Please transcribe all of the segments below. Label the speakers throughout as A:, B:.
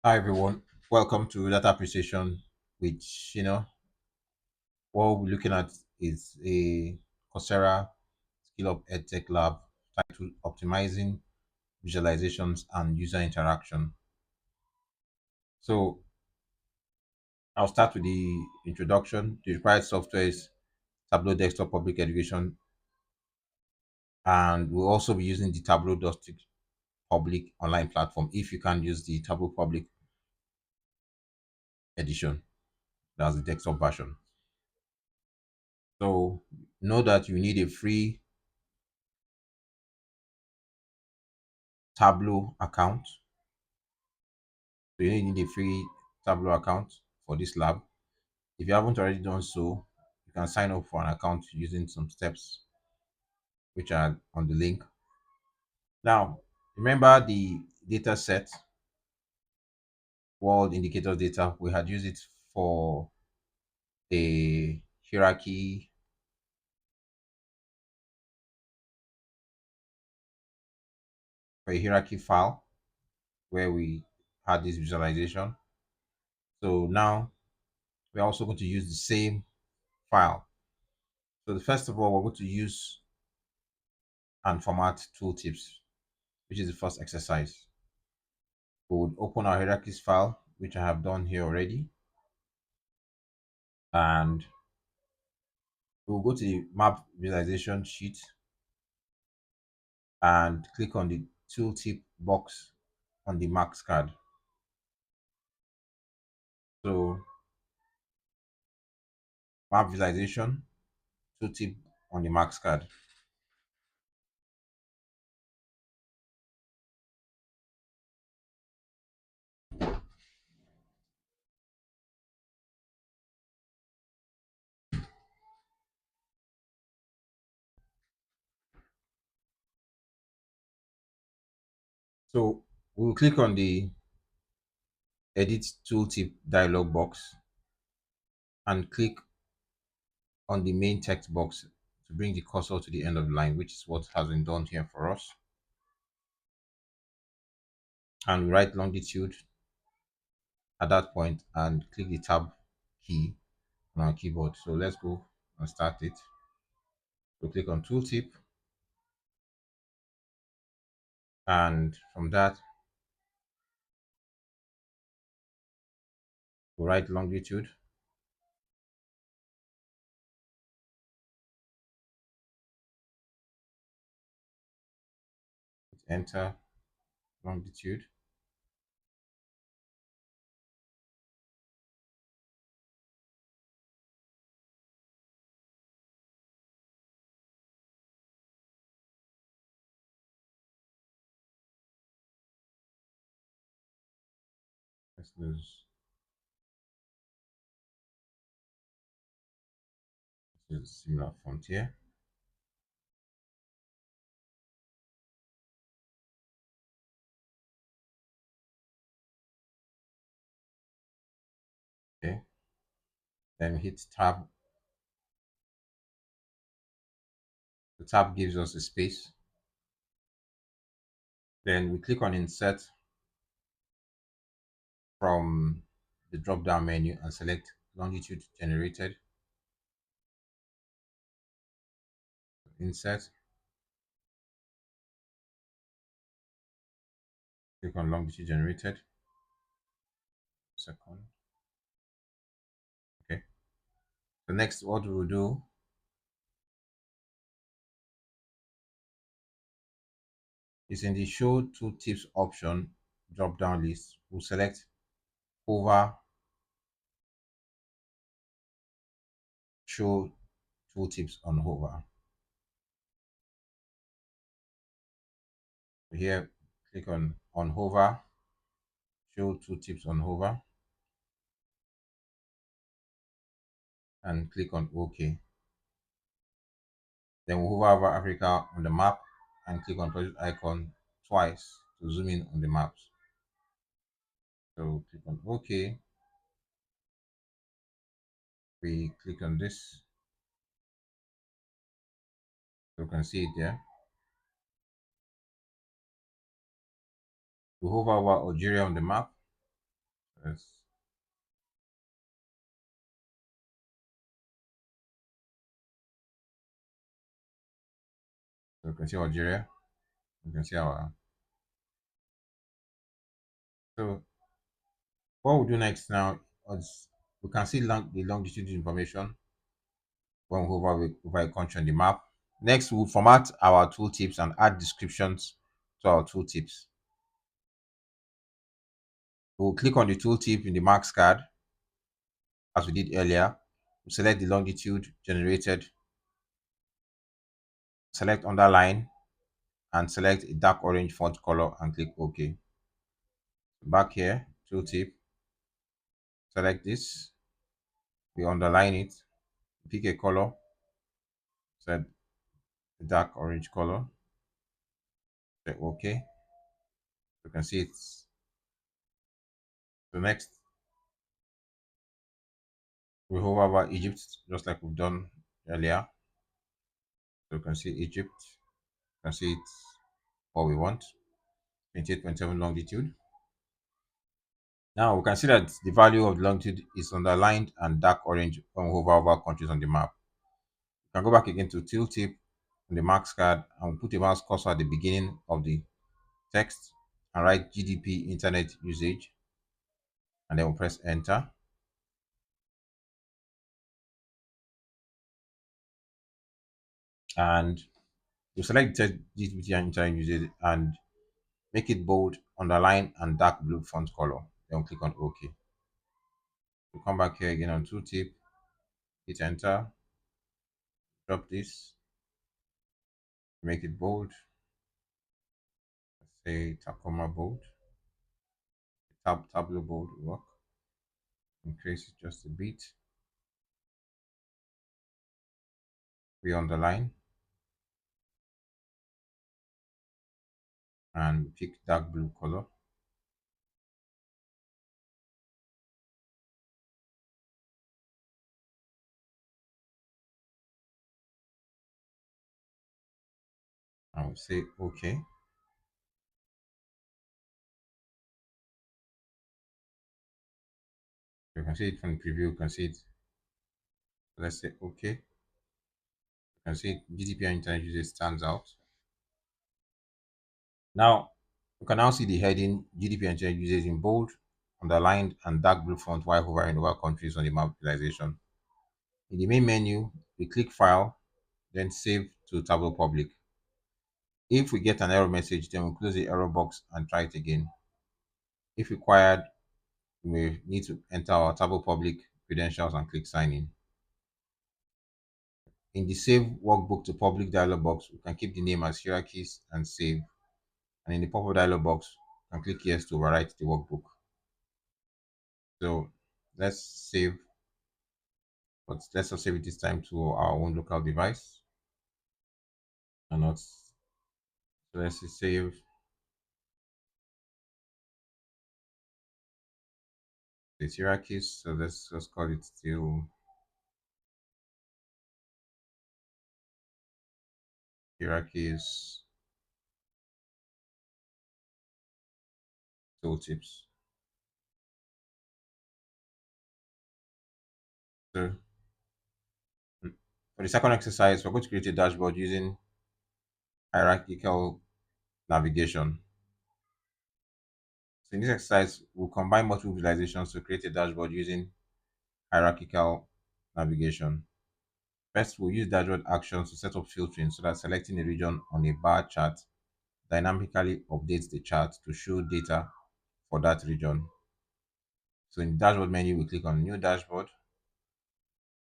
A: Hi everyone, welcome to Data Appreciation, which what we're looking at is a Coursera Skill Up EdTech Lab titled Optimizing Visualizations and User Interaction. So I'll start with the introduction. The required software is Tableau Desktop Public Education, and we'll also be using the Tableau Desktop Public online platform if you can use the Tableau Public edition, that's the desktop version. So know that you need a free Tableau account. So you need a free Tableau account for this lab. If you haven't already done so, you can sign up for an account using some steps which are on the link. Now, remember the data set, World Indicators Data. We had used it for a hierarchy, for a hierarchy file where we had this visualization. So now we're also going to use the same file. So the first of all, we're going to use and format tooltips, which is the first exercise. We would open our hierarchies file, which I have done here already, and we'll go to the map visualization sheet and click on the tooltip box on the max card. So map visualization tooltip on the max card. So we'll click on the edit tooltip dialog box and click on the main text box to bring the cursor to the end of the line, which is what has been done here for us. And write longitude at that point and click the tab key on our keyboard. So let's go and start it. So click on tooltip, and from that we write longitude, enter longitude. Let's use similar font here. Okay, then hit tab. The tab gives us a space. Then we click on insert from the drop down menu and select longitude generated. Insert, click on longitude generated. Second. Okay. The next, what we will do is in the show tooltips option drop down list, we'll select over show tooltips on hover. Here, click on hover, show tooltips on hover, and click on OK. Then we'll hover over Africa on the map and click on project icon twice to zoom in on the maps. So click on OK. We click on this, so you can see it there. We hover over Algeria on the map Yes. So you can see Algeria. You can see our. So what we'll do next now is we can see the longitude information when we over a country on the map. Next, we'll format our tooltips and add descriptions to our tooltips. We'll click on the tooltip in the marks card as we did earlier. We'll select the longitude generated, select underline, and select a dark orange font color and click OK. Back here, tooltip, select this, we underline it, pick a color, set a dark orange color, say OK. You can see it's the next. We hover over Egypt just like we've done earlier. So you can see Egypt, you can see it's what we want, 28.7 longitude. Now we can see that the value of the longitude is underlined and dark orange when we hover over countries on the map. You can go back again to tooltip on the marks card and put a mouse cursor at the beginning of the text and write GDP internet usage, and then we'll press enter. And you select the text GDP internet usage and make it bold, underline, and dark blue font color. Then click on OK. We'll come back here again on tooltip, hit enter, drop this, make it bold, say Tacoma bold, Tableau bold will work, increase it just a bit, we underline, and pick dark blue color. And we'll say OK. You can see it from the preview, you can see it. Let's say OK. You can see GDP and internet usage stands out. Now, you can now see the heading GDP and internet usage in bold, underlined, and dark blue font while hovering over countries on the map visualization. In the main menu, we click File, then Save to Tableau Public. If we get an error message, then we'll close the error box and try it again. If required, we may need to enter our Tableau Public credentials and click Sign In. In the Save Workbook to Public dialog box, we can keep the name as hierarchies and save. And in the pop-up dialog box, you can click Yes to overwrite the workbook. So let's save, but let's not save it this time to our own local device. And not, so let's save the hierarchies. So let's just call it still hierarchies tooltips. So for the second exercise, we're going to create a dashboard using hierarchical navigation. So in this exercise, we'll combine multiple visualizations to create a dashboard using hierarchical navigation. First, we'll use dashboard actions to set up filtering so that selecting a region on a bar chart dynamically updates the chart to show data for that region. So in the dashboard menu, we click on New Dashboard.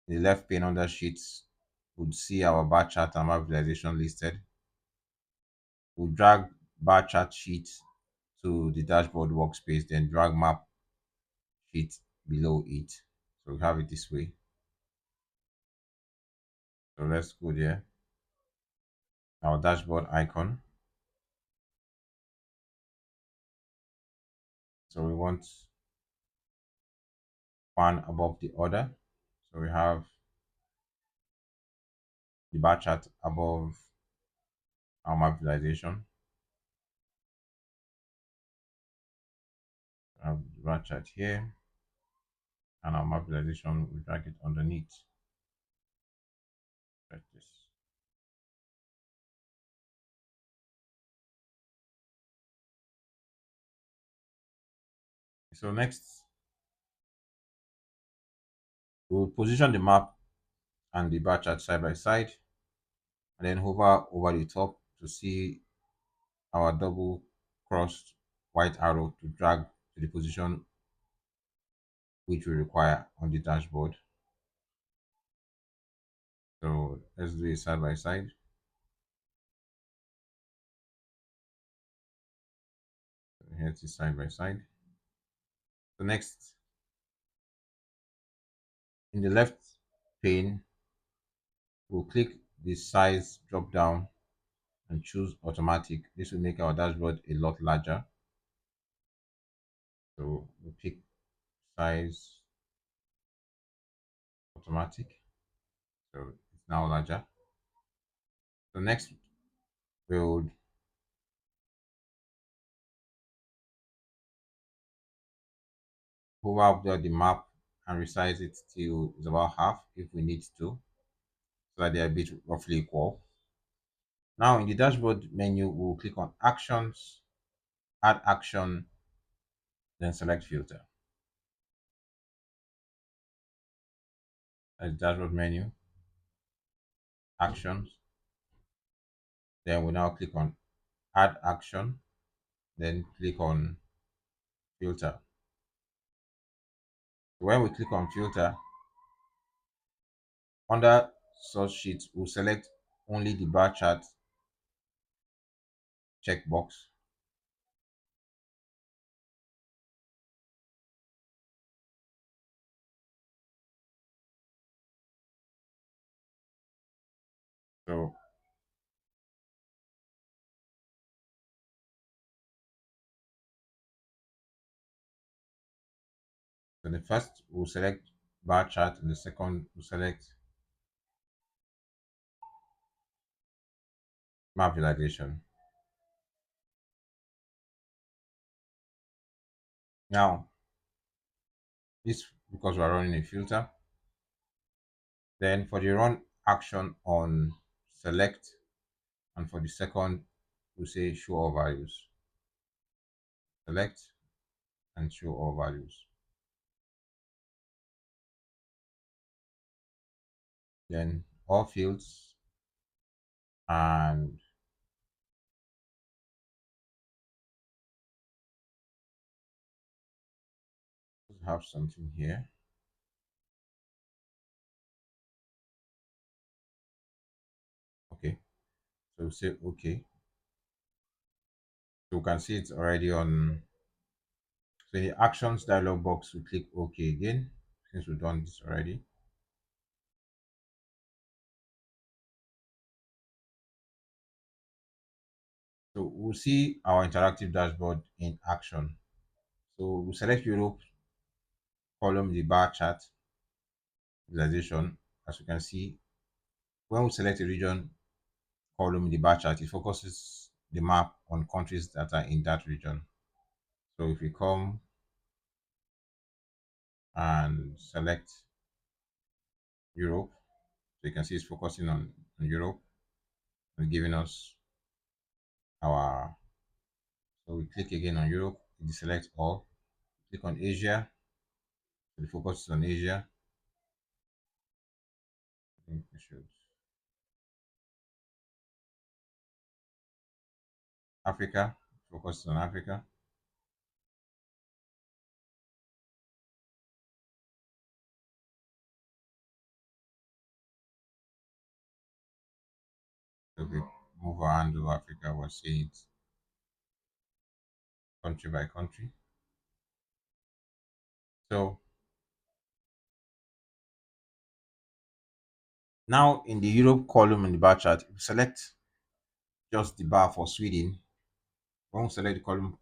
A: In the left pane under Sheets, we'll see our bar chart and map visualization listed. We'll drag bar chart sheet to the dashboard workspace, then drag map sheet below it. So we have it this way. So let's go there. Our dashboard icon. So we want one above the other. So we have the bar chart above our map visualization. bar chart here, and our map visualization, we drag it underneath like this. So next, we'll position the map and the bar chart side by side, and then hover over the top to see our double crossed white arrow to drag to the position which we require on the dashboard. So let's do it side by side. Here's the side by side. So next, in the left pane, we'll click the size drop down and choose automatic. This will make our dashboard a lot larger. So we'll pick size automatic. So it's now larger. So next, we'll hover up there the map and resize it till it's about half if we need to, so that they're a bit roughly equal. Now in the dashboard menu, we'll click on actions, add action, then select filter. That's the dashboard menu, actions. Then we now click on add action, then click on filter. When we click on filter, under source sheet, we'll select only the bar chart checkbox. So the first we'll select bar chart, and the second we'll select map visualization. Now, this because we're running a filter. Then for the run action on select, and for the second, we'll say show all values. Select and show all values. Then all fields, and have something here. Okay, so say okay. So we can see it's already on. So in the actions dialog box, we click OK again, since we've done this already. So we'll see our interactive dashboard in action. So we select Europe, column the bar chart visualization. As you can see, when we select a region, column in the bar chart, it focuses the map on countries that are in that region. So if we come and select Europe, so you can see it's focusing on Europe and giving us our. So we click again on Europe, deselect all, click on Asia, so the focus is on Asia. I think we should. Africa, focus on Africa. So we move our hand to Africa, we'll see it country by country. So now in the Europe column in the bar chart, if we select just the bar for Sweden, when we select the column,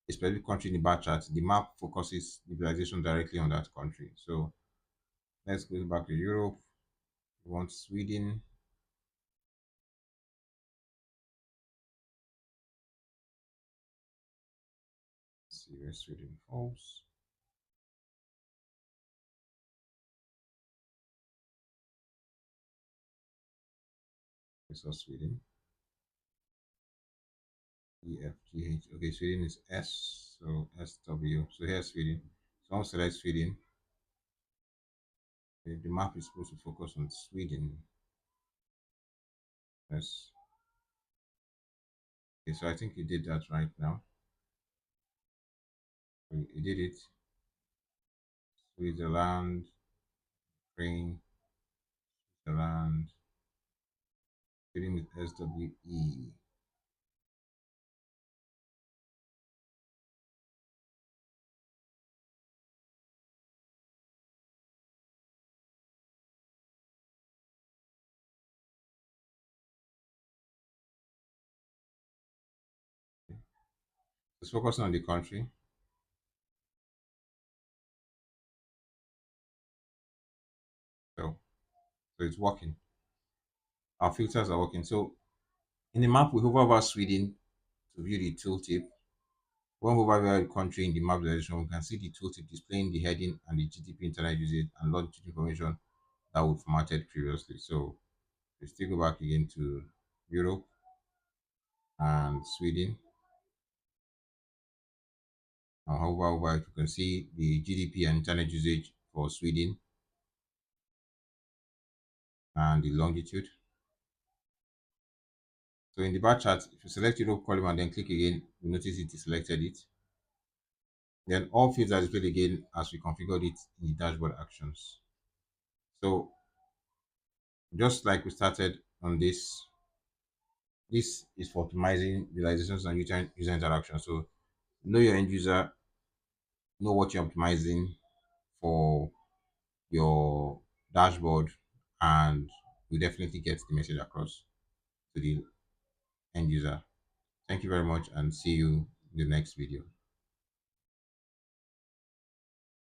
A: a specific country in the bar chart, the map focuses the visualization directly on that country. So let's go back to Europe. We want Sweden. see where Sweden falls. We saw Sweden. E F G H. Okay, Sweden is S. So SW. So here's Sweden. So I'll select Sweden. Okay, the map is supposed to focus on Sweden. Yes. Okay, so I think you did that right now. You did it. Switzerland, Ukraine, Switzerland. Sweden is SWE. Let's focus on the country. So, so it's working. Our filters are working. So in the map, we hover over Sweden to view the tooltip. When we hover over the country in the map direction, we can see the tooltip displaying the heading and the GDP internet usage and longitude information that we formatted previously. So we still go back again to Europe and Sweden. And hover over it, you can see the GDP and internet usage for Sweden and the longitude. So in the bar chart, if you select Europe column and then click again, you notice it selected it. Then all fields are displayed again as we configured it in the dashboard actions. So just like we started on this is for optimizing realizations and user interaction. So know your end user, know what you're optimizing for your dashboard, and you definitely get the message across to the end user. Thank you very much and see you in the next video.